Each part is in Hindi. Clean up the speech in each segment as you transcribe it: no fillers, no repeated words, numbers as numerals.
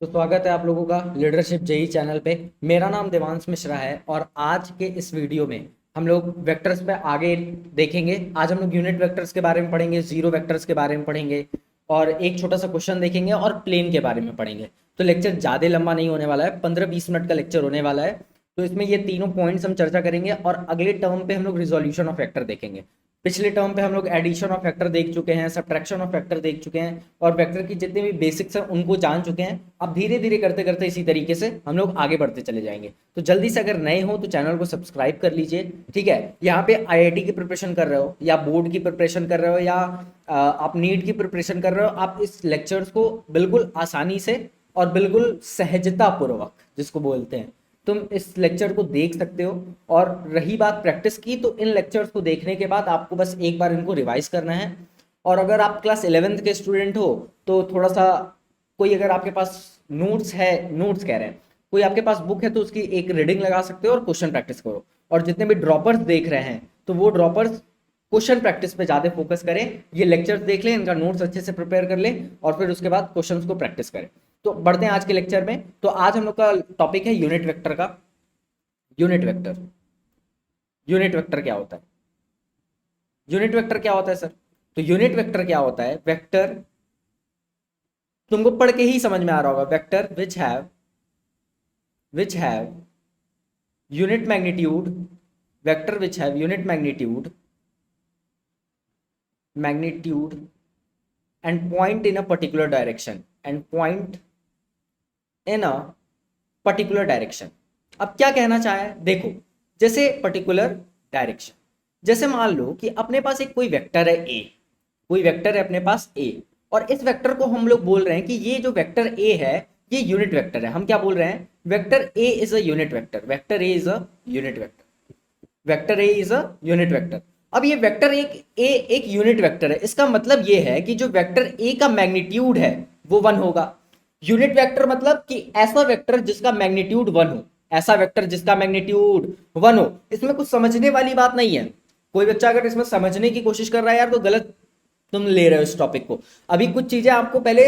तो स्वागत है आप लोगों का लीडरशिप जेई चैनल पे। मेरा नाम देवांश मिश्रा है और आज के इस वीडियो में हम लोग वेक्टर्स पे आगे देखेंगे। आज हम लोग यूनिट वेक्टर्स के बारे में पढ़ेंगे, जीरो वेक्टर्स के बारे में पढ़ेंगे और एक छोटा सा क्वेश्चन देखेंगे और प्लेन के बारे में पढ़ेंगे। तो लेक्चर ज़्यादा लंबा नहीं होने वाला है, 15-20 मिनट का लेक्चर होने वाला है। तो इसमें ये तीनों पॉइंट्स हम चर्चा करेंगे और अगले टर्म पे हम लोग रिजोल्यूशन ऑफ फैक्टर देखेंगे। पिछले टर्म पे हम लोग एडिशन ऑफ फैक्टर देख चुके हैं, सब्ट्रैक्शन ऑफ फैक्टर देख चुके हैं और वेक्टर की जितने भी बेसिक्स हैं उनको जान चुके हैं। अब धीरे धीरे करते करते इसी तरीके से हम लोग आगे बढ़ते चले जाएंगे। तो जल्दी से अगर नए हो तो चैनल को सब्सक्राइब कर लीजिए, ठीक है। यहाँ पे आईआईटी की प्रिपरेशन कर रहे हो या बोर्ड की प्रिपरेशन कर रहे हो या आप नीट की प्रिपरेशन कर रहे हो, आप इस लेक्चर्स को बिल्कुल आसानी से और बिल्कुल सहजता पूर्वक, जिसको बोलते हैं, तुम इस लेक्चर को देख सकते हो। और रही बात प्रैक्टिस की, तो इन लेक्चर्स को देखने के बाद आपको बस एक बार इनको रिवाइज करना है। और अगर आप क्लास 11th के स्टूडेंट हो तो थोड़ा सा, कोई अगर आपके पास नोट्स है, नोट्स कह रहे हैं, कोई आपके पास बुक है तो उसकी एक रीडिंग लगा सकते हो और क्वेश्चन प्रैक्टिस करो। और जितने भी ड्रॉपर्स देख रहे हैं तो वो ड्रॉपर्स क्वेश्चन प्रैक्टिस पे ज़्यादा फोकस करें। ये लेक्चर्स देख लें, इनका नोट्स अच्छे से प्रिपेयर कर लें और फिर उसके बाद क्वेश्चंस को प्रैक्टिस करें। तो बढ़ते हैं आज के लेक्चर में। तो आज हम लोग का टॉपिक है यूनिट वेक्टर का। यूनिट वेक्टर, यूनिट वेक्टर क्या होता है? यूनिट वेक्टर क्या होता है सर? तो यूनिट वेक्टर क्या होता है? वेक्टर, तुमको पढ़ के ही समझ में आ रहा होगा। Vector which have unit magnitude, vector which have unit magnitude and point in a particular direction अब क्या कहना चाहे, देखो, जैसे पर्टिकुलर डायरेक्शन, जैसे मान लो कि अपने पास एक कोई वेक्टर है ए, कोई वेक्टर है अपने पास ए, और इस वेक्टर को हम लोग बोल रहे हैं कि ये जो वेक्टर ए है ये यूनिट वेक्टर है। हम क्या बोल रहे हैं? Vector A is a unit vector, vector A is a unit vector, vector A is a unit vector. अब ये वेक्टर एक यूनिट वेक्टर है, इसका मतलब ये है कि जो वेक्टर ए का मैग्नीट्यूड है वो 1 होगा। यूनिट वेक्टर मतलब कि ऐसा वेक्टर जिसका मैग्नीट्यूड 1 हो, ऐसा वेक्टर जिसका मैग्नीट्यूड 1 हो। इसमें कुछ समझने वाली बात नहीं है। कोई बच्चा अगर इसमें समझने की कोशिश कर रहा है यार, तो गलत तुम ले रहे हो इस टॉपिक को। अभी कुछ चीजें आपको पहले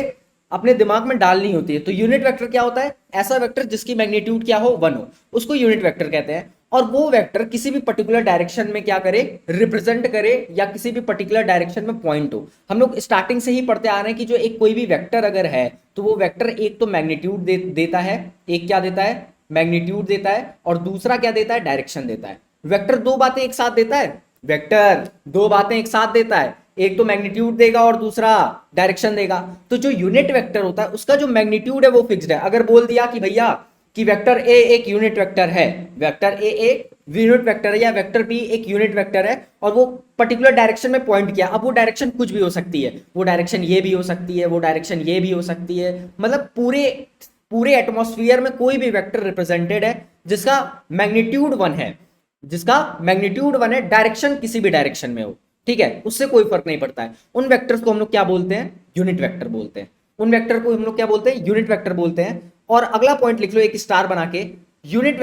अपने दिमाग में डालनी होती है। तो यूनिट वेक्टर क्या होता है? ऐसा वेक्टर जिसकी मैग्नीट्यूड क्या हो, 1 हो, उसको यूनिट वेक्टर कहते हैं। और वो वेक्टर किसी भी पर्टिकुलर डायरेक्शन में क्या करे, रिप्रेजेंट करे, या किसी भी पर्टिकुलर डायरेक्शन में पॉइंट हो। हम लोग स्टार्टिंग से ही पढ़ते आ रहे हैं कि जो एक कोई भी वेक्टर अगर है तो वो वेक्टर एक तो मैग्नीट्यूड देता है, एक क्या देता है, मैग्नीट्यूड देता है, और दूसरा क्या देता है, डायरेक्शन देता है। वेक्टर दो बातें एक साथ देता है, वेक्टर दो बातें एक साथ देता है, एक तो मैग्नीट्यूड देगा और दूसरा डायरेक्शन देगा। तो जो यूनिट वेक्टर होता है उसका जो मैग्नीट्यूड है वो फिक्स्ड है। अगर बोल दिया कि भैया कि वेक्टर ए एक यूनिट वेक्टर है, वेक्टर ए एक यूनिट वेक्टर है, या वेक्टर बी एक यूनिट वेक्टर है, और वो पर्टिकुलर डायरेक्शन में पॉइंट किया, अब वो डायरेक्शन कुछ भी हो सकती है, वो डायरेक्शन ये भी हो सकती है, वो डायरेक्शन ये भी हो सकती है, मतलब पूरे पूरे एटमॉस्फेयर में कोई भी वेक्टर रिप्रेजेंटेड है जिसका मैग्नीट्यूड 1 है, जिसका मैग्नीट्यूड 1 है, डायरेक्शन किसी भी डायरेक्शन में हो, ठीक है, उससे कोई फर्क नहीं पड़ता है। उन वेक्टर्स को हम लोग क्या बोलते हैं? यूनिट वेक्टर बोलते हैं। उन वेक्टर को हम लोग क्या बोलते हैं? यूनिट वेक्टर बोलते हैं। और अगला पॉइंट लिख लो एक स्टार बना के, unit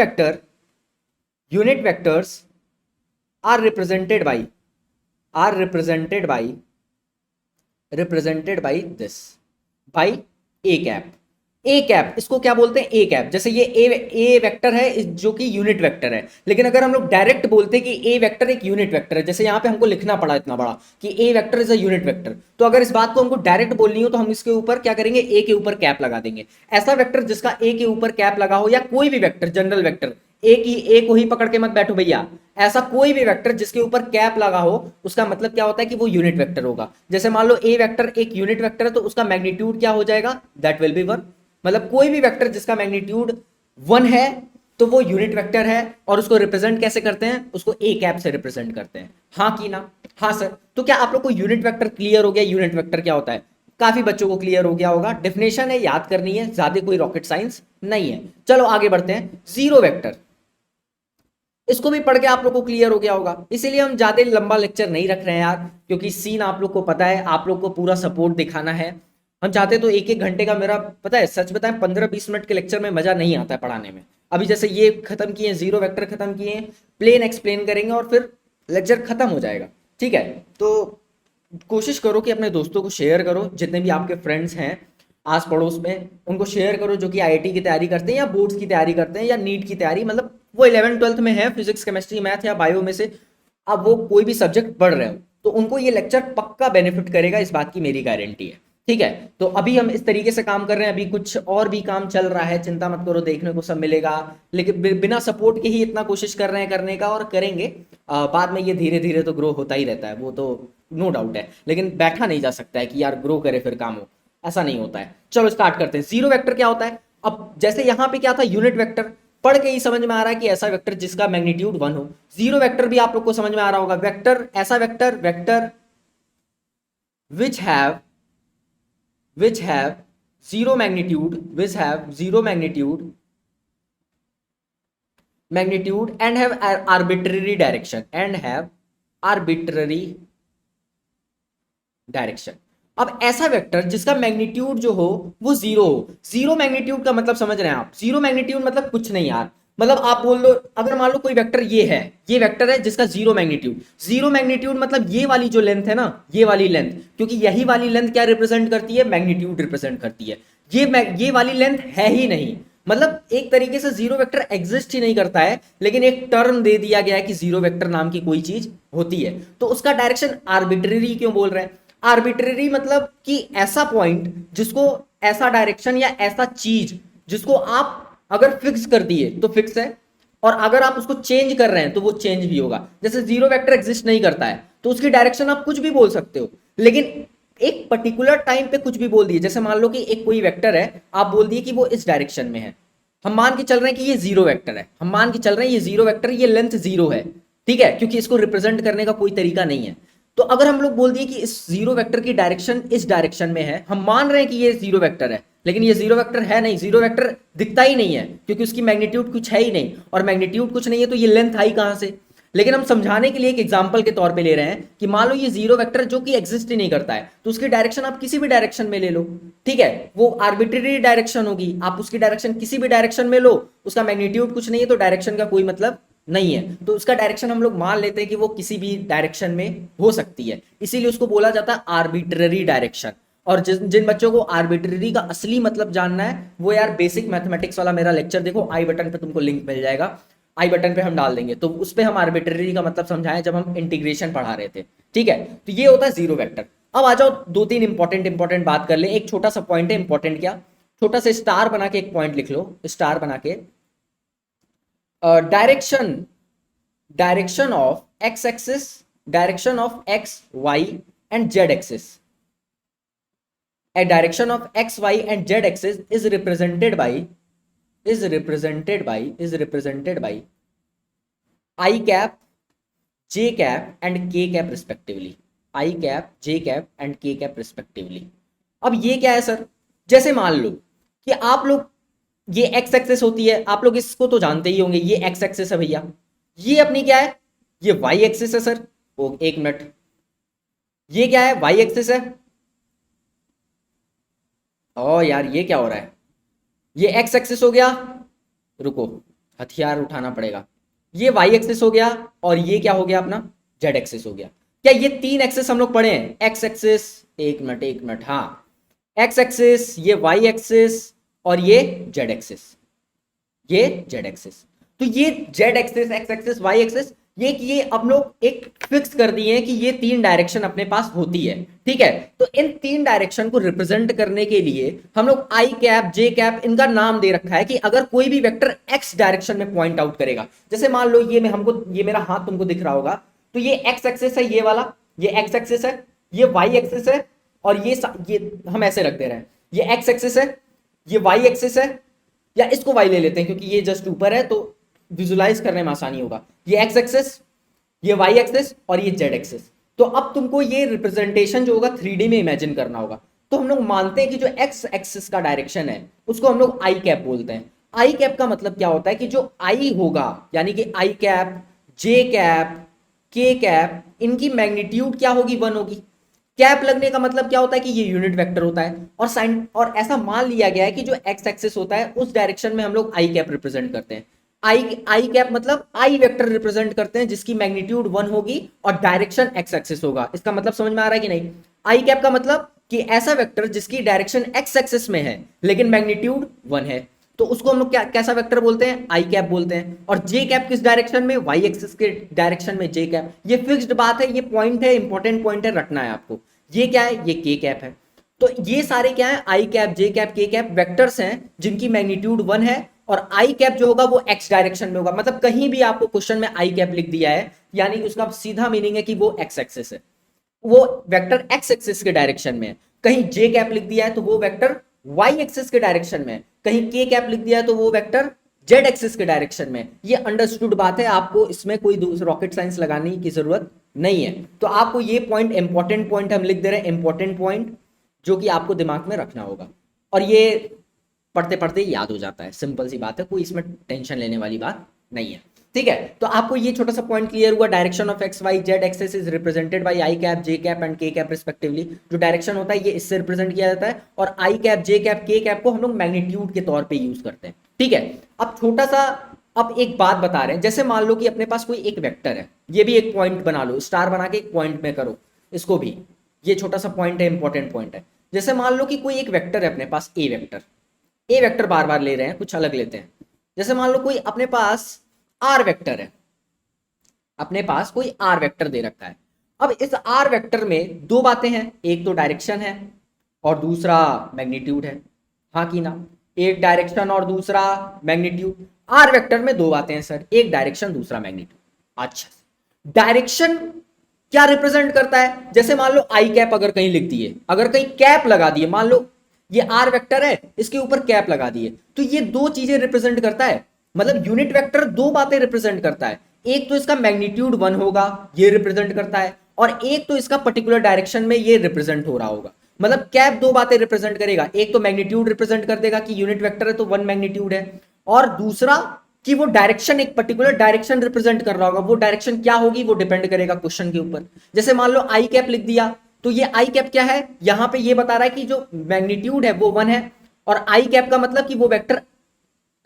vectors are represented by are represented by this, by a cap. A cap, इसको क्या बोलते हैं? A cap. जैसे ये ए वेक्टर है जो कि यूनिट वेक्टर है, लेकिन अगर हम लोग डायरेक्ट बोलते हैं कि ए वेक्टर एक यूनिट वेक्टर है, जैसे यहां पे हमको लिखना पड़ा इतना बड़ा कि A vector is a unit vector, तो अगर इस बात को हमको डायरेक्ट बोलनी हो तो हम इसके ऊपर क्या करेंगे? ए के ऊपर कैप लगा देंगे। ऐसा वेक्टर जिसका ए के ऊपर कैप लगा हो, या कोई भी वेक्टर, जनरल वेक्टर, ए को ही पकड़ के मत बैठो भैया, ऐसा कोई भी वेक्टर जिसके ऊपर कैप लगा हो, उसका मतलब क्या होता है कि वो यूनिट वेक्टर होगा। जैसे मान लो ए वेक्टर एक यूनिट वेक्टर है तो उसका मैग्नीट्यूड क्या हो जाएगा? That will be 1। मतलब कोई भी वेक्टर जिसका मैग्नीट्यूड 1 है तो वो यूनिट वेक्टर है। और उसको रिप्रेजेंट कैसे करते हैं? उसको ए कैप से रिप्रेजेंट करते हैं। हाँ की ना? हाँ सर। तो क्या आप लोग को यूनिट वेक्टर क्लियर हो गया? यूनिट वेक्टर क्या होता है? काफी बच्चों को क्लियर हो गया होगा। डेफिनेशन है, याद करनी है, ज्यादा कोई रॉकेट साइंस नहीं है। चलो आगे बढ़ते हैं। जीरो वेक्टर, इसको भी पढ़ के आप लोग को क्लियर हो गया होगा, इसीलिए हम ज्यादा लंबा लेक्चर नहीं रख रहे हैं यार, क्योंकि सीन आप लोग को पता है, आप लोग को पूरा सपोर्ट दिखाना है। हम चाहते तो एक एक घंटे का, मेरा पता है, सच बताएं 15-20 मिनट के लेक्चर में मजा नहीं आता है पढ़ाने में। अभी जैसे ये खत्म किए, जीरो वेक्टर खत्म किए, प्लेन एक्सप्लेन करेंगे और फिर लेक्चर खत्म हो जाएगा, ठीक है। तो कोशिश करो कि अपने दोस्तों को शेयर करो, जितने भी आपके फ्रेंड्स हैं, आस पड़ोस में उनको शेयर करो जो कि आईआईटी की तैयारी करते हैं या बोर्ड्स की तैयारी करते हैं या नीट की तैयारी, मतलब वो 11th 12th में है, फिजिक्स केमिस्ट्री मैथ या बायो में से अब वो कोई भी सब्जेक्ट पढ़ रहे हो तो उनको ये लेक्चर पक्का बेनिफिट करेगा, इस बात की मेरी गारंटी है। ठीक है, तो अभी हम इस तरीके से काम कर रहे हैं, अभी कुछ और भी काम चल रहा है, चिंता मत करो, देखने को सब मिलेगा, लेकिन बिना सपोर्ट के ही इतना कोशिश कर रहे हैं करने का और करेंगे। बाद में ये धीरे धीरे तो ग्रो होता ही रहता है, वो तो नो डाउट है, लेकिन बैठा नहीं जा सकता है कि यार ग्रो करे फिर काम हो, ऐसा नहीं होता है। चलो स्टार्ट करते हैं। जीरो वेक्टर क्या होता है? अब जैसे यहां पे क्या था, यूनिट वेक्टर, पढ़ के ही समझ में आ रहा है कि ऐसा वेक्टर जिसका मैग्नीट्यूड 1 हो। जीरो वेक्टर भी आप लोग को समझ में आ रहा होगा, वेक्टर ऐसा vector, vector which have zero magnitude, which have zero magnitude and have arbitrary direction, अब ऐसा वेक्टर जिसका मैग्नीट्यूड जो हो वो जीरो हो। जीरो मैग्नीट्यूड का मतलब समझ रहे हैं आप? जीरो मैग्नीट्यूड मतलब कुछ नहीं यार, मतलब आप बोल दो, अगर मान लो कोई वेक्टर ये है, ये वेक्टर है जिसका जीरो मैग्नीट्यूड, जीरो मैग्नीट्यूड मतलब ये वाली जो लेंथ है ना, ये वाली लेंथ, क्योंकि यही वाली लेंथ क्या रिप्रेजेंट करती है? मैग्नीट्यूड रिप्रेजेंट करती है। ये वाली लेंथ है ही नहीं, मतलब एक तरीके से जीरो वेक्टर एग्जिस्ट ही नहीं करता है, लेकिन एक टर्म दे दिया गया है कि जीरो वेक्टर नाम की कोई चीज होती है, तो उसका डायरेक्शन आर्बिट्रेरी क्यों बोल रहे हैं? आर्बिट्रेरी मतलब कि ऐसा पॉइंट जिसको, ऐसा डायरेक्शन या ऐसा चीज जिसको आप अगर फिक्स कर दिए तो फिक्स है, और अगर आप उसको चेंज कर रहे हैं तो वो चेंज भी होगा। जैसे जीरो वेक्टर एग्जिस्ट नहीं करता है तो उसकी डायरेक्शन आप कुछ भी बोल सकते हो, लेकिन एक पर्टिकुलर टाइम पे कुछ भी बोल दिए, जैसे मान लो कि एक कोई वेक्टर है, आप बोल दिए कि वो इस डायरेक्शन में है, हम मान के चल रहे हैं कि ये जीरो वेक्टर है, हम मान के चल रहे हैं ये जीरो वेक्टर, ये लेंथ जीरो है, ठीक है, क्योंकि इसको रिप्रेजेंट करने का कोई तरीका नहीं है। तो अगर हम लोग बोल दिए कि इस जीरो वेक्टर की डायरेक्शन इस डायरेक्शन में है, हम मान रहे हैं कि ये जीरो वेक्टर है, लेकिन ये जीरो वेक्टर है नहीं, जीरो वेक्टर दिखता ही नहीं है क्योंकि उसकी मैग्नीट्यूड कुछ है ही नहीं, और मैग्नीट्यूड कुछ नहीं है तो ये लेंथ आई कहां से? लेकिन हम समझाने के लिए एक एग्जांपल के तौर पे ले रहे हैं कि मान लो ये जीरो वेक्टर जो कि एग्जिस्ट ही नहीं करता है, तो उसकी डायरेक्शन आप किसी भी डायरेक्शन में ले लो, ठीक है, वो आर्बिट्रेरी डायरेक्शन होगी, आप उसकी डायरेक्शन किसी भी डायरेक्शन में लो, उसका मैग्नीट्यूड कुछ नहीं है तो डायरेक्शन का कोई मतलब नहीं है, तो उसका डायरेक्शन हम लोग मान लेते हैं कि वो किसी भी डायरेक्शन में हो सकती है, इसीलिए उसको बोला जाता है आर्बिट्रेरी डायरेक्शन। और जिन बच्चों को आर्बिट्रेरी का असली मतलब जानना है वो यार बेसिक मैथमेटिक्स वाला मेरा लेक्चर देखो, आई बटन पे तुमको लिंक मिल जाएगा, आई बटन पे हम डाल देंगे, तो उस पे हम आर्बिट्रेरी का मतलब समझाएं जब हम इंटीग्रेशन पढ़ा रहे थे, ठीक है। तो ये होता है जीरो वेक्टर। अब आ जाओ दो तीन इंपॉर्टेंट बात कर ले, एक छोटा सा पॉइंट है, इंपॉर्टेंट क्या, छोटा सा स्टार बना के एक पॉइंट लिख लो, स्टार बना के, direction of x axis, direction of x y and z axis, a direction of x y and z axis is represented by I cap, j cap and k cap respectively, I cap, j cap and k cap respectively। अब ये क्या है सर? जैसे मान लो कि आप लोग, ये एक्स एक्सिस होती है, आप लोग इसको तो जानते ही होंगे, ये एक्स एक्सिस है भैया, ये अपनी क्या है? ये वाई एक्सिस है सर, ओ एक मिनट, ये क्या है? वाई एक्सिस है, ओ यार ये क्या हो रहा है, ये एक्स एक्सिस हो गया, रुको हथियार उठाना पड़ेगा, ये वाई एक्सिस हो गया, और ये क्या हो गया अपना? जेड एक्सिस हो गया। क्या ये तीन एक्सिस हम लोग पढ़े हैं? एक्स एक्सिस, एक मिनट, हाँ, एक्स एक्सिस, ये वाई एक्सिस और ये जेड एक्सिस, ये जेड एक्सिस। तो ये z axis, x axis, y axis, ये हम लोग एक फिक्स कर दिए हैं कि ये तीन डायरेक्शन अपने पास होती है, ठीक है। तो इन तीन डायरेक्शन को रिप्रेजेंट करने के लिए हम लोग आई कैप, जे कैप, इनका नाम दे रखा है कि अगर कोई भी वेक्टर एक्स डायरेक्शन में पॉइंट आउट करेगा, जैसे मान लो ये ये मेरा हाथ तुमको दिख रहा होगा, तो ये एक्स एक्सिस है, ये वाला, ये एक्स एक्सिस है, ये वाई एक्सिस है, और ये हम ऐसे रख दे रहे हैं, ये एक्स एक्सिस है, ये वाई एक्सिस है, या इसको वाई ले लेते हैं क्योंकि ये जस्ट ऊपर है तो विजुलाइज करने में आसानी होगा, ये एक्स एक्सिस, ये वाई एक्सिस और ये जेड एक्सिस। तो अब तुमको ये रिप्रेजेंटेशन जो होगा 3D में इमेजिन करना होगा, तो हम लोग मानते हैं कि जो एक्स एक्सिस का डायरेक्शन है उसको हम लोग आई कैप बोलते हैं। आई कैप का मतलब क्या होता है कि जो आई होगा, यानी कि आई cap, j cap, k cap, इनकी मैग्नीट्यूड क्या होगी? 1 होगी। कैप लगने का मतलब क्या होता है कि ये यूनिट वेक्टर होता है, और साइन, और ऐसा मान लिया गया है कि जो एक्स एक्सिस होता है उस डायरेक्शन में हम लोग आई कैप रिप्रेजेंट करते हैं। आई कैप मतलब आई वेक्टर रिप्रेजेंट करते हैं जिसकी मैग्नीट्यूड 1 होगी और डायरेक्शन एक्स एक्सिस होगा। इसका मतलब समझ में आ रहा है कि नहीं? आई कैप का मतलब कि ऐसा वेक्टर जिसकी डायरेक्शन एक्स एक्सिस में है लेकिन मैग्नीट्यूड 1 है, तो उसको हम लोग क्या कैसा वेक्टर बोलते हैं, आई कैप बोलते हैं। और जे कैप किस डायरेक्शन में, वाई एक्सिस के डायरेक्शन में जे कैप। ये फिक्स्ड बात है, ये पॉइंट है, इंपॉर्टेंट पॉइंट है, रखना है आपको। ये क्या है, ये के कैप है। तो ये सारे क्या है, आई cap, j cap, k cap vectors हैं जिनकी मैग्नीट्यूड 1 है, और आई कैप जो होगा वो एक्स डायरेक्शन में होगा। मतलब कहीं भी आपको क्वेश्चन में आई कैप लिख दिया है, यानी उसका सीधा मीनिंग है कि वो एक्स एक्सिस है, वो वेक्टर एक्स एक्सिस के डायरेक्शन में है। कहीं जे कैप लिख दिया है तो वो वेक्टर वाई एक्सिस के डायरेक्शन में है। कहीं के कैप लिख दिया है तो वो वेक्टर जेड एक्सिस के डायरेक्शन में। ये अंडरस्टूड बात है, आपको इसमें कोई रॉकेट साइंस लगाने की जरूरत नहीं है। तो आपको ये पॉइंट, इंपॉर्टेंट पॉइंट हम लिख दे रहे हैं, इंपॉर्टेंट पॉइंट जो कि आपको दिमाग में रखना होगा, और ये पढ़ते पढ़ते याद हो जाता है। सिंपल सी बात है, कोई इसमें टेंशन लेने वाली बात नहीं है। ठीक है, तो आपको ये छोटा सा पॉइंट क्लियर हुआ। Direction of x y z axis is represented by i cap, j cap and k cap respectively. जो डायरेक्शन होता है ये इससे रिप्रेजेंट किया जाता है, और i cap, j cap, k cap को हम लोग मैग्नीट्यूड के तौर पे यूज करते हैं। ठीक है, अब छोटा सा अब एक बात बता रहे हैं। जैसे मान लो कि अपने पास कोई एक वेक्टर है, ये भी एक पॉइंट बना लो, स्टार बना के एक पॉइंट में करो इसको भी, ये छोटा सा पॉइंट है, इंपॉर्टेंट पॉइंट है। जैसे मान लो कि कोई एक वेक्टर है अपने पास, ए वेक्टर, ए वेक्टर बार बार ले रहे हैं, कुछ अलग लेते हैं। जैसे मान लो कोई अपने पास आर वेक्टर है, अपने पास कोई आर वेक्टर दे रखा है। अब इस आर वेक्टर में दो बातें हैं, एक तो डायरेक्शन है और दूसरा मैग्नीट्यूड है, हाँ कि ना। एक डायरेक्शन और दूसरा मैग्नीट्यूड। आर वेक्टर में दो बातें हैं सर, एक डायरेक्शन दूसरा मैग्नीट्यूड। अच्छा, डायरेक्शन क्या रिप्रेजेंट करता है, जैसे मान लो आई कैप अगर कहीं लिख दिए, अगर कहीं कैप लगा दिए, मान लो ये आर वेक्टर है, इसके ऊपर कैप लगा दिए, तो ये दो चीजें रिप्रेजेंट करता है। मतलब यूनिट वेक्टर दो बातें रिप्रेजेंट करता है, एक तो इसका मैग्नीट्यूड 1 होगा, ये रिप्रेजेंट करता है, और एक तो इसका पर्टिकुलर डायरेक्शन में ये रिप्रेजेंट हो रहा होगा। मतलब कैप दो बातें रिप्रेजेंट करेगा, एक तो मैग्नीट्यूड रिप्रेजेंट कर देगा कि यूनिट वेक्टर है तो 1 मैग्नीट्यूड है, और दूसरा कि वो डायरेक्शन, एक पर्टिकुलर डायरेक्शन रिप्रेजेंट कर रहा होगा। वो डायरेक्शन क्या होगी वो डिपेंड करेगा क्वेश्चन के ऊपर। जैसे मान लो आई कैप लिख दिया, तो ये आई कैप क्या है, यहां पे ये बता रहा है कि जो मैग्नीट्यूड है वो 1 है, और आई कैप का मतलब कि वो वेक्टर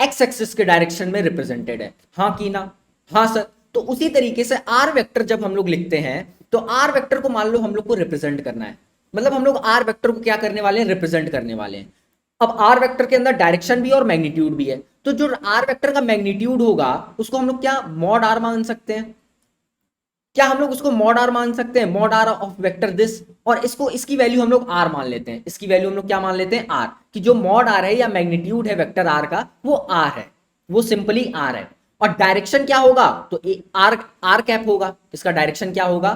एक्स एक्सिस के डायरेक्शन में रिप्रेजेंटेड है, हाँ कि ना। हाँ सर। तो उसी तरीके से आर वेक्टर जब हम लोग लिखते हैं, तो आर वेक्टर को मान लो हम लोग को रिप्रेजेंट करना है, मतलब हम लोग आर वेक्टर को क्या करने वाले हैं, रिप्रेजेंट करने वाले हैं। अब आर वेक्टर के अंदर डायरेक्शन भी और मैग्नीट्यूड भी है, तो जो आर वेक्टर का मैग्नीट्यूड होगा उसको हम लोग क्या मॉड आर मान सकते हैं, क्या हम लोग उसको मॉड आर मान सकते हैं, mod r of vector this. और इसको, इसकी वैल्यू हम लोग आर मान लेते हैं, इसकी वैल्यू हम लोग क्या मान लेते हैं, आर, कि जो मॉड आर है या मैग्नीट्यूड है वेक्टर आर का वो आर है, वो सिंपली आर है। और डायरेक्शन क्या होगा, तो आर, आर कैप होगा, इसका डायरेक्शन क्या होगा,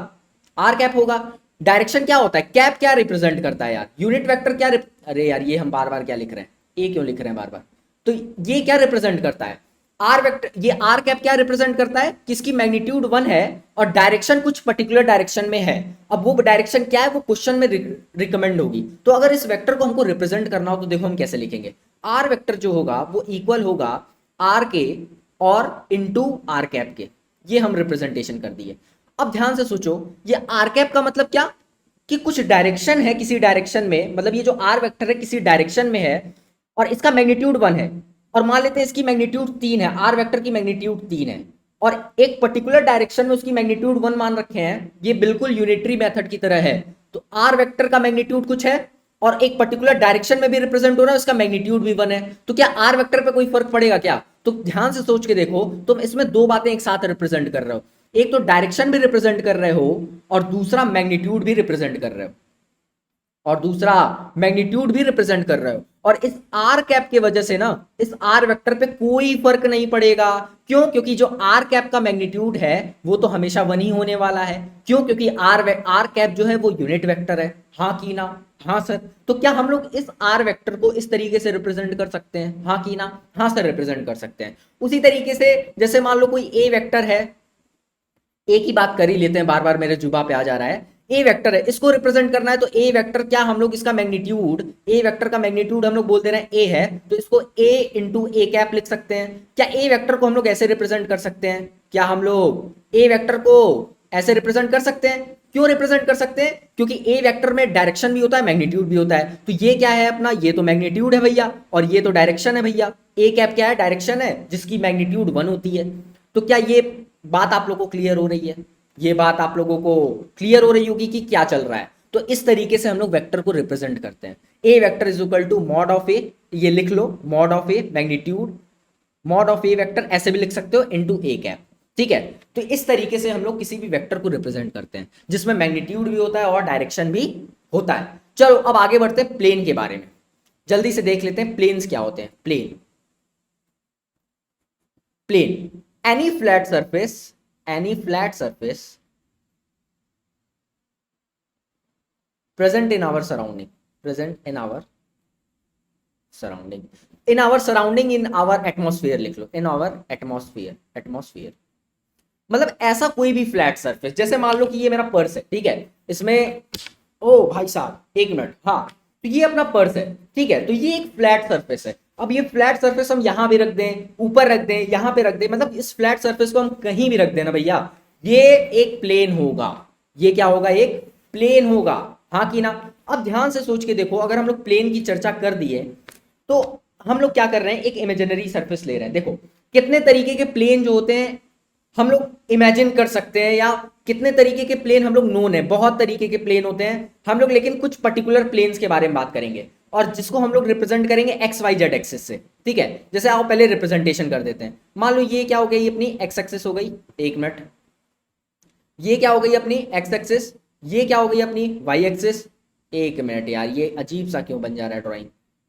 आर कैप होगा। डायरेक्शन क्या होता है, कैप क्या रिप्रेजेंट करता है यार, यूनिट वेक्टर क्या अरे यार ये हम बार बार क्या लिख रहे हैं, ए क्यों लिख रहे हैं बार बार, तो ये क्या रिप्रेजेंट करता है, आर वेक्टर, ये आर कैप क्या रिप्रेजेंट करता है कि इसकी मैग्नीट्यूड 1 है और डायरेक्शन कुछ पर्टिकुलर डायरेक्शन में है। अब वो डायरेक्शन क्या है वो क्वेश्चन में रिकमेंड होगी। तो अगर इस वेक्टर को हमको रिप्रेजेंट करना हो तो देखो हम कैसे लिखेंगे, आर वेक्टर जो होगा वो इक्वल होगा आर के और इनटू आर कैप के, ये हम रिप्रेजेंटेशन कर दिए। अब ध्यान से सोचो, ये आर कैप का मतलब क्या, कि कुछ डायरेक्शन है, किसी डायरेक्शन में, मतलब ये जो आर वेक्टर है किसी डायरेक्शन में है और इसका मैग्नीट्यूड 1 है, और मान लेते हैं इसकी मैग्नीट्यूड 3 है, आर वेक्टर की मैग्नीट्यूड 3 है, और एक पर्टिकुलर डायरेक्शन में उसकी मैग्नीट्यूड 1 मान रखे हैं। ये बिल्कुल यूनिटरी मेथड की तरह है। तो आर वेक्टर का मैग्नीट्यूड कुछ है और एक पर्टिकुलर डायरेक्शन में भी रिप्रेजेंट हो रहा है, उसका मैग्नीट्यूड भी 1 है, तो क्या आर वेक्टर पे कोई फर्क पड़ेगा क्या। तो ध्यान से सोच के देखो, तुम इसमें दो बातें एक साथ रिप्रेजेंट कर रहे हो, एक तो डायरेक्शन भी रिप्रेजेंट कर रहे हो और दूसरा मैग्नीट्यूड भी रिप्रेजेंट कर रहे हो, और दूसरा मैग्नीट्यूड भी रिप्रेजेंट कर रहे हो। और इस आर कैप की वजह से ना इस आर वेक्टर पे कोई फर्क नहीं पड़ेगा। क्यों, क्योंकि जो आर कैप का मैग्नीट्यूड है वो तो हमेशा 1 ही होने वाला है। क्यों, क्योंकि आर कैप जो है वो यूनिट वेक्टर है, हाँ कि ना। हाँ सर। तो क्या हम लोग इस आर वेक्टर को इस तरीके से रिप्रेजेंट कर सकते हैं, हाँ कि ना। हाँ सर, रिप्रेजेंट कर सकते हैं। उसी तरीके से जैसे मान लो कोई ए वेक्टर है, ए की बात कर ही लेते हैं, बार बार मेरे जुबा पे आ जा रहा है। ए वेक्टर है, इसको रिप्रेजेंट करना है, तो ए वेक्टर क्या हम लोग इसका मैग्नीट्यूड, ए वेक्टर का मैग्नीट्यूड हम लोग बोल दे रहे हैं ए है, तो इसको ए इंटू ए कैप लिख सकते हैं। क्या ए वेक्टर को हम लोग ऐसे रिप्रेजेंट कर सकते हैं, क्या हम लोग ए वेक्टर को ऐसे रिप्रेजेंट कर सकते हैं। क्यों रिप्रेजेंट कर सकते हैं, क्योंकि ए वेक्टर में डायरेक्शन भी होता है मैग्नीट्यूड भी होता है। तो ये क्या है अपना, ये तो मैग्नीट्यूड है भैया और ये तो डायरेक्शन है भैया। ए कैप क्या है, डायरेक्शन है जिसकी मैग्नीट्यूड 1 होती है। तो क्या ये बात आप लोगों को क्लियर हो रही है, ये बात आप लोगों को क्लियर हो रही होगी कि क्या चल रहा है। तो इस तरीके से हम लोग वेक्टर को रिप्रेजेंट करते हैं। A vector is equal to mod of A, ये लिख लो, mod of A magnitude, mod of A vector ऐसे भी लिख सकते हो इनटू ए कैप, ठीक है। तो इस तरीके से हम लोग किसी भी वेक्टर को रिप्रेजेंट करते हैं जिसमें मैग्नीट्यूड भी होता है और डायरेक्शन भी होता है। चलो अब आगे बढ़ते हैं प्लेन के बारे में, जल्दी से देख लेते हैं प्लेन्स क्या होते हैं। Plane, plane any flat surface, any flat surface present in our surrounding, present in our surrounding, in our surrounding, in our atmosphere लिख लो, इन आवर एटमॉस्फेयर, एटमॉस्फेयर मतलब ऐसा कोई भी फ्लैट सरफेस, जैसे मान लो कि ये मेरा पर्स है, ठीक है, इसमें ओ भाई साहब एक मिनट, हाँ तो ये अपना पर्स है, ठीक है, तो ये एक फ्लैट सरफेस है। अब ये फ्लैट सरफेस हम यहां भी रख दें, ऊपर रख दें, यहां पे रख दें, मतलब इस फ्लैट सरफेस को हम कहीं भी रख देना भैया, ये एक प्लेन होगा। ये क्या होगा? एक प्लेन होगा, हाँ कि ना। अब ध्यान से सोच के देखो, अगर हम लोग प्लेन की चर्चा कर दिए तो हम लोग क्या कर रहे हैं, एक इमेजिनरी सरफेस ले रहे हैं। देखो कितने तरीके के प्लेन जो होते हैं हम लोग इमेजिन कर सकते हैं, या कितने तरीके के प्लेन हम लोग नोन है, बहुत तरीके के प्लेन होते हैं हम लोग, लेकिन कुछ पर्टिकुलर प्लेन्स के बारे में बात करेंगे और जिसको हम लोग रिप्रेजेंट करेंगे एक्स वाई जेड एक्सिस से, ठीक है। जैसे आओ पहले रिप्रेजेंटेशन कर देते हैं। मान लो ये क्या हो गई, अपनी एक्स एक्सिस हो गई, एक मिनट, ये क्या हो गई अपनी एक्स एक्सिस, ये क्या हो गई अपनी वाई एक्सिस, एक मिनट यार ये अजीब सा क्यों बन जा रहा है ड्राइंग,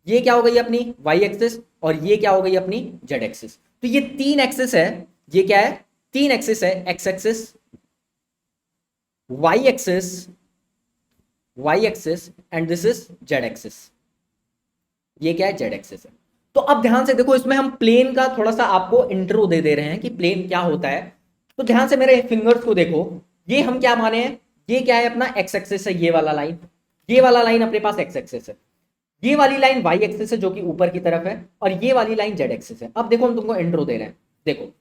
ये क्या हो गई अपनी वाई एक्सिस और ये क्या हो गई अपनी जेड एक्सिस। तो ये तीन एक्सिस है, ये क्या है, तीन एक्सिस है, x axis, y axis, y axis and this is z axis, ये क्या है, जेड एक्सिस है। तो अब ध्यान से देखो, इसमें हम प्लेन का थोड़ा सा आपको इंट्रो दे रहे हैं कि प्लेन क्या होता है। तो ध्यान से मेरे फिंगर्स को देखो, ये हम क्या माने हैं, ये क्या है अपना एक्स एक्सिस है, ये वाला लाइन, ये वाला लाइन अपने पास एक्स एक्सिस है, ये वाली लाइन वाई एक्सिस है जो कि ऊपर की तरफ है, और ये वाली लाइन जेड एक्सिस है। अब देखो हम तुमको इंट्रो दे रहे हैं, देखो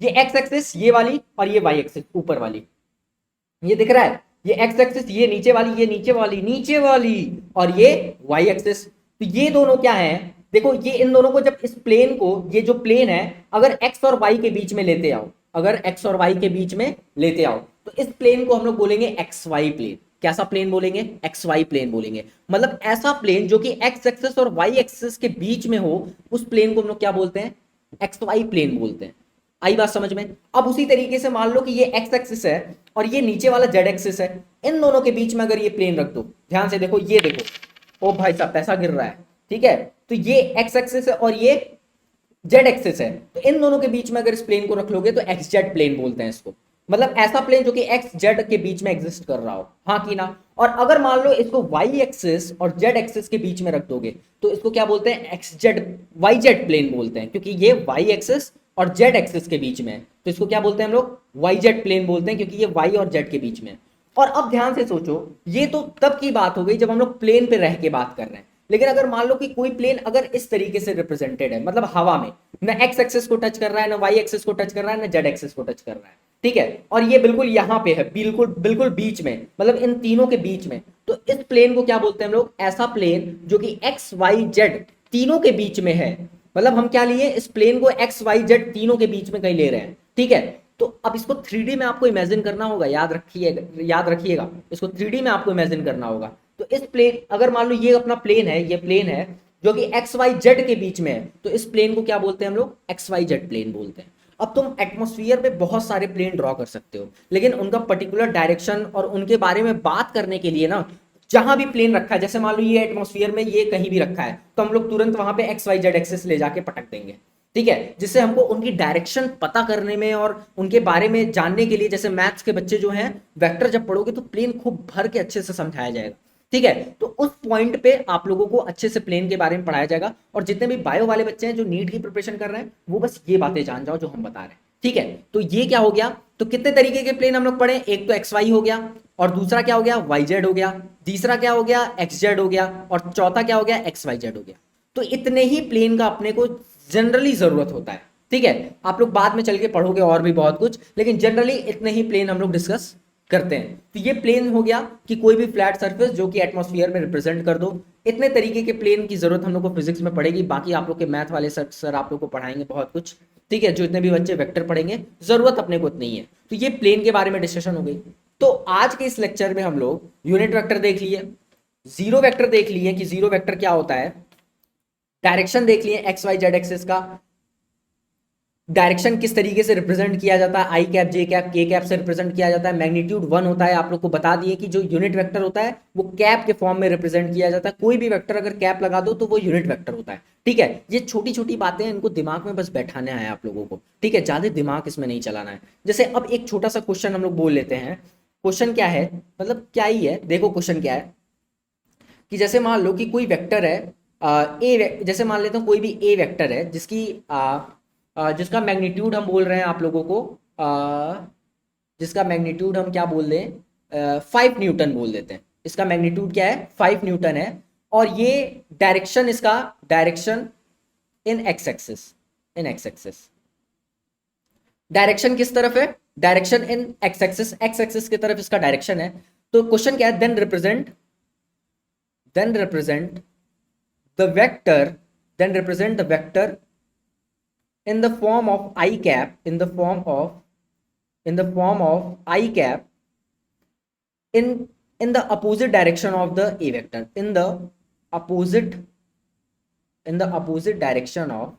ये एक्स एक्सिस ये वाली और ये वाई एक्सिस ऊपर वाली, ये दिख रहा है, ये एक्स एक्सिस ये नीचे वाली, ये नीचे वाली, नीचे वाली, और ये वाई एक्सिस। तो ये दोनों क्या है, देखो ये इन दोनों को जब इस प्लेन को, ये जो प्लेन है अगर एक्स और वाई के बीच में लेते आओ, अगर एक्स और वाई के बीच में लेते आओ तो इस प्लेन को हम लोग बोलेंगे एक्स वाई प्लेन। कैसा प्लेन बोलेंगे? एक्स वाई प्लेन बोलेंगे। मतलब ऐसा प्लेन जो कि एक्स एक्सिस और वाई एक्सिस के बीच में हो, उस प्लेन को हम लोग क्या बोलते हैं? एक्स वाई प्लेन बोलते हैं। आई बात समझ में? अब उसी तरीके से मान लो कि ये एक्स एक्सिस है और ये नीचे वाला जेड एक्सिस है, इन दोनों के बीच में अगर ये प्लेन रख दो, ध्यान से देखो, ये देखो, ओ भाई साहब पैसा गिर रहा है, ठीक है, तो ये एक्स एक्सिस है और ये जेड एक्सिस है, तो इन दोनों के बीच में अगर इस प्लेन को रख लोगे तो एक्स जेड प्लेन बोलते हैं इसको। मतलब ऐसा प्लेन जो कि एक्स जेड के बीच में एग्जिस्ट कर रहा हो, हाँ कि ना। और अगर मान लो इसको वाई एक्सिस और जेड एक्सिस के बीच में रख दोगे तो इसको क्या बोलते हैं? X z y z plane बोलते हैं, क्योंकि ये वाई एक्सिस और जेड एक्सिस के बीच में है, तो इसको क्या बोलते हैं हम लोग? वाई जेड प्लेन बोलते हैं, क्योंकि ये वाई और जेड के बीच में है। और अब ध्यान से सोचो, ये तो तब की बात हो गई जब हम लोग प्लेन पे रह के बात कर रहे हैं, लेकिन अगर मान लो कि कोई प्लेन अगर इस तरीके से रिप्रेजेंटेड है, मतलब हवा में, ना एक्स एक्सिस को टच कर रहा है, ना वाई एक्सिस को टच कर रहा है, ना जेड एक्सिस को टच कर रहा है, ठीक है, और ये बिल्कुल यहां पे है, बिल्कुल बिल्कुल बीच में, मतलब इन तीनों के बीच में, तो इस प्लेन को क्या बोलते हैं हम लोग? ऐसा प्लेन जो कि एक्स वाई जेड तीनों के बीच में है। मतलब हम क्या लिए? इस प्लेन को एक्स वाई जेड तीनों के बीच में कहीं ले रहे हैं, ठीक है। तो अब इसको 3D में आपको इमेजिन करना होगा, याद रखिएगा, इसको 3D में आपको इमेजिन करना होगा। तो इस प्लेन, अगर मान लो ये अपना प्लेन है, ये प्लेन है जो कि एक्स वाई जेड के बीच में है, तो इस प्लेन को क्या बोलते हैं हम लोग? एक्स वाई जेड प्लेन बोलते हैं। अब तुम एटमॉस्फेयर में बहुत सारे प्लेन ड्रॉ कर सकते हो, लेकिन उनका पर्टिकुलर डायरेक्शन और उनके बारे में बात करने के लिए ना, जहां भी प्लेन रखा है, जैसे मान लो ये एटमॉस्फेयर में ये कहीं भी रखा है, तो हम लोग तुरंत वहां पे एक्स वाई जेड एक्सिस ले जाके पटक देंगे, ठीक है, जिससे हमको उनकी डायरेक्शन पता करने में और उनके बारे में जानने के लिए, जैसे मैथ्स के बच्चे जो हैं, वेक्टर जब पढ़ोगे तो प्लेन खूब भर के अच्छे से समझाया जाएगा, ठीक है। तो उस पॉइंट पे आप लोगों को अच्छे से प्लेन के बारे में पढ़ाया जाएगा, और जितने भी बायो वाले बच्चे हैं जो नीट की प्रिपरेशन कर रहे हैं, वो बस ये बातें जान जाओ जो हम बता रहे हैं, ठीक है। तो ये क्या हो गया? तो कितने तरीके के प्लेन हम लोग पढ़े? एक तो एक्स वाई हो गया, और दूसरा क्या हो गया? वाई जेड हो गया, तीसरा क्या हो गया? एक्स जेड हो गया, और चौथा क्या हो गया? एक्स वाई जेड हो गया। तो इतने ही प्लेन का अपने को जनरली जरूरत होता है, ठीक है। आप लोग बाद में चल के पढ़ोगे और भी बहुत कुछ, लेकिन जनरली इतने ही प्लेन हम लोग डिस्कस करते हैं। तो ये प्लेन हो गया कि कोई भी फ्लैट सरफेस जो कि एटमॉस्फेयर में रिप्रेजेंट कर दो। इतने तरीके के प्लेन की जरूरत हम लोग को फिजिक्स में पड़ेगी, बाकी आप लोग के मैथ वाले सर आप लोग को पढ़ाएंगे बहुत कुछ, ठीक है। जो इतने भी बच्चे वेक्टर पढ़ेंगे, जरूरत अपने को इतनी ही है। तो ये प्लेन के बारे में डिस्कशन हो गई। तो आज के इस लेक्चर में हम लोग यूनिट वेक्टर देख लिए, जीरो वेक्टर देख लिए कि जीरो वेक्टर क्या होता है, डायरेक्शन देख लिए एक्स वाई जेड एक्सिस का, डायरेक्शन किस तरीके से रिप्रेजेंट किया जाता है, आई cap j cap k cap से रिप्रेजेंट किया जाता है, मैग्नीट्यूड 1 होता है। आप लोग को बता दिए कि जो यूनिट वेक्टर होता है वो कैप के फॉर्म में रिप्रेजेंट किया जाता है, कोई भी वेक्टर अगर कैप लगा दो तो वो यूनिट वेक्टर होता है। ठीक है, ये छोटी छोटी बातें हैं, इनको दिमाग में बस बैठाना है आप लोगों को। ठीक है, ज्यादा दिमाग इसमें नहीं चलाना है। जैसे अब एक छोटा सा क्वेश्चन हम लोग बोल लेते हैं। क्वेश्चन क्या है, मतलब क्या ही है, देखो क्वेश्चन क्या है कि जैसे मान लो कि कोई वेक्टर है ए, जैसे मान लेते हैं कोई भी ए वेक्टर है जिसकी जिसका मैग्नीट्यूड हम बोल रहे हैं आप लोगों को, जिसका मैग्नीट्यूड हम क्या बोल दें, 5 न्यूटन बोल देते हैं। इसका मैग्नीट्यूड क्या है, 5 न्यूटन है। और ये डायरेक्शन, इसका direction in x axis, in x axis direction किस तरफ है, direction in x axis, x axis की तरफ इसका डायरेक्शन है। तो क्वेश्चन क्या है, then represent the vector, then represent the vector in the form of I cap, in the form of I cap in the opposite direction of the A vector, in the opposite direction of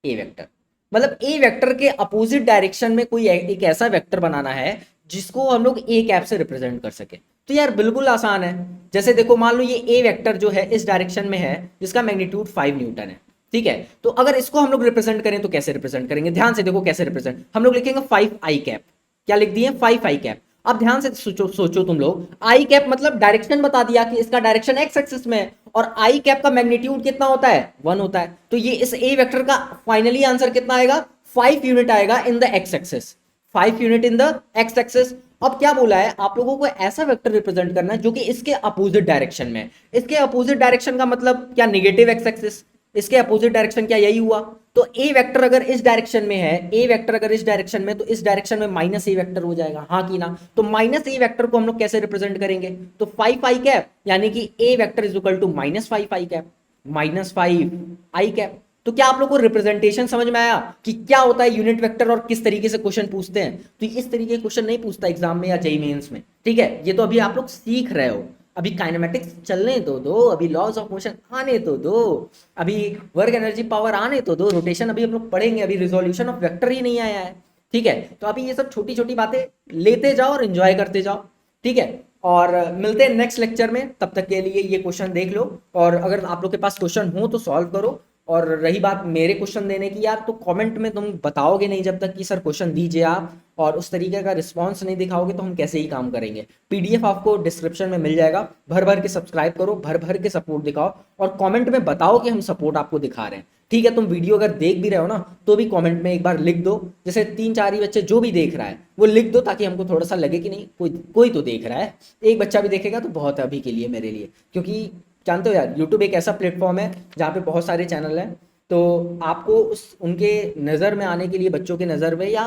A vector। मतलब A वेक्टर के अपोजिट डायरेक्शन में कोई एक ऐसा वेक्टर बनाना है जिसको हम लोग A कैप से रिप्रेजेंट कर सके। तो यार बिल्कुल आसान है। जैसे देखो मान लो ये A वेक्टर जो है इस डायरेक्शन में है जिसका मैग्नीट्यूड 5 न्यूटन है। ठीक है, तो अगर इसको हम लोग रिप्रेजेंट करें तो कैसे रिप्रेजेंट करेंगे, ध्यान से देखो कैसे रिप्रेजेंट, हम लोग लिखेंगे 5 आई कैप। क्या लिख दिए, 5 आई कैप। अब ध्यान से सोचो तुम लोग, आई कैप मतलब डायरेक्शन बता दिया कि इसका डायरेक्शन एक्स एक्सिस में है, और आई कैप का मैग्नीट्यूड कितना होता है, 1 होता है। तो ये इस ए वेक्टर का फाइनली आंसर कितना आएगा, 5 यूनिट आएगा in the x axis, 5 unit in the x axis. अब क्या बोला है, आप लोगों को ऐसा वेक्टर रिप्रेजेंट करना है जो कि इसके अपोजिट डायरेक्शन में। इसके अपोजिट डायरेक्शन का मतलब क्या, नेगेटिव एक्स एक्सिस। इसके अपोजिट डायरेक्शन क्या, यही हुआ। तो ए वेक्टर अगर इस डायरेक्शन में है, ए वेक्टर अगर इस डायरेक्शन में, तो इस डायरेक्शन में माइनस ए वेक्टर हो जाएगा, हाँ कि ना। तो माइनस ए वेक्टर को हम लोग कैसे रिप्रेजेंट करेंगे, तो 5 आई कैप, यानी कि A vector is equal to -5 I cap, -5 I cap. तो क्या आप लोग को रिप्रेजेंटेशन समझ में आया कि क्या होता है यूनिट वेक्टर और किस तरीके से क्वेश्चन पूछते हैं। तो इस तरीके के क्वेश्चन नहीं पूछता एग्जाम में या जेईई मेंस में। ठीक है, ये तो अभी आप लोग सीख रहे हो, अभी काइनेमेटिक्स चलने तो दो, अभी लॉज ऑफ मोशन आने तो दो, अभी वर्क एनर्जी पावर आने तो दो, रोटेशन अभी हम लोग पढ़ेंगे, अभी रिजोल्यूशन ऑफ वेक्टर ही नहीं आया है। ठीक है, तो अभी ये सब छोटी छोटी बातें लेते जाओ और एंजॉय करते जाओ। ठीक है, और मिलते हैं नेक्स्ट लेक्चर में, तब तक के लिए ये क्वेश्चन देख लो, और अगर आप लोग के पास क्वेश्चन हो तो सॉल्व करो। और रही बात मेरे क्वेश्चन देने की, यार तो कमेंट में तुम बताओगे नहीं जब तक कि सर क्वेश्चन दीजिए आप, और उस तरीके का रिस्पांस नहीं दिखाओगे तो हम कैसे ही काम करेंगे। पीडीएफ आपको डिस्क्रिप्शन में मिल जाएगा, भर भर के सब्सक्राइब करो, भर भर के सपोर्ट दिखाओ, और कमेंट में बताओ कि हम सपोर्ट आपको दिखा रहे हैं। ठीक है, तुम वीडियो अगर देख भी रहे हो ना तो भी कमेंट में एक बार लिख दो, जैसे 3-4 ही बच्चे जो भी देख रहा है वो लिख दो, ताकि हमको थोड़ा सा लगे कि नहीं कोई तो देख रहा है। एक बच्चा भी देखेगा तो बहुत है अभी के लिए, मेरे लिए, क्योंकि जानते हो यार यूट्यूब एक ऐसा प्लेटफॉर्म है जहाँ पे बहुत सारे चैनल हैं, तो आपको उनके नज़र में आने के लिए, बच्चों के नज़र में, या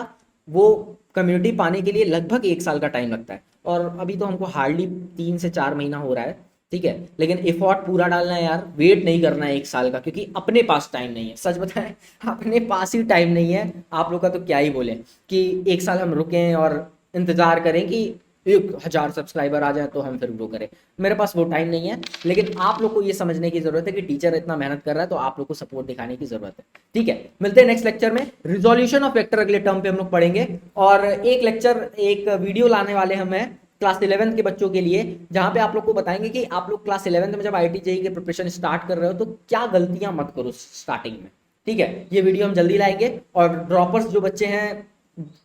वो कम्युनिटी पाने के लिए लगभग 1 साल का टाइम लगता है, और अभी तो हमको हार्डली 3 से 4 महीना हो रहा है। ठीक है, लेकिन एफर्ट पूरा डालना है यार, वेट नहीं करना है 1 साल का, क्योंकि अपने पास टाइम नहीं है। सच बताएं, अपने पास ही टाइम नहीं है। आप लोग का तो क्या ही बोले कि 1 साल हम रुकें और इंतज़ार करें कि 1000 सब्सक्राइबर आ जाए तो हम फिर ग्रो करें। मेरे पास वो टाइम नहीं है, लेकिन आप लोग को ये समझने की जरूरत है कि टीचर इतना मेहनत कर रहा है, तो आप लोग को सपोर्ट दिखाने की जरूरत है। ठीक है, मिलते हैं नेक्स्ट लेक्चर में। रिजोल्यूशन ऑफ वेक्टर अगले टर्म पे हम लोग पढ़ेंगे, और एक वीडियो लाने वाले हम हैं क्लास 11th के बच्चों के लिए, जहां पे आप लोग को बताएंगे कि आप लोग क्लास 11th में जब आईटी जेईई के प्रिपरेशन स्टार्ट कर रहे हो तो क्या गलतियां मत करो स्टार्टिंग में। ठीक है, ये वीडियो हम जल्दी लाएंगे। और ड्रॉपर्स जो बच्चे हैं,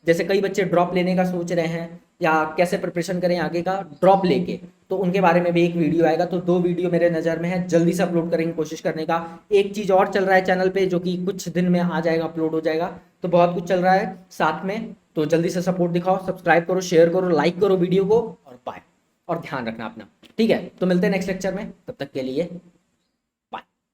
जैसे कई बच्चे ड्रॉप लेने का सोच रहे हैं या कैसे प्रिपरेशन करें आगे का ड्रॉप लेके, तो उनके बारे में भी एक वीडियो आएगा। तो 2 वीडियो मेरे नज़र में है, जल्दी से अपलोड करेंगे कोशिश करने का। एक चीज़ और चल रहा है चैनल पे जो कि कुछ दिन में आ जाएगा, अपलोड हो जाएगा। तो बहुत कुछ चल रहा है साथ में, तो जल्दी से सपोर्ट दिखाओ, सब्सक्राइब करो, शेयर करो, लाइक करो वीडियो को, और बाय, और ध्यान रखना अपना। ठीक है, तो मिलते हैं नेक्स्ट लेक्चर में, तब तक के लिए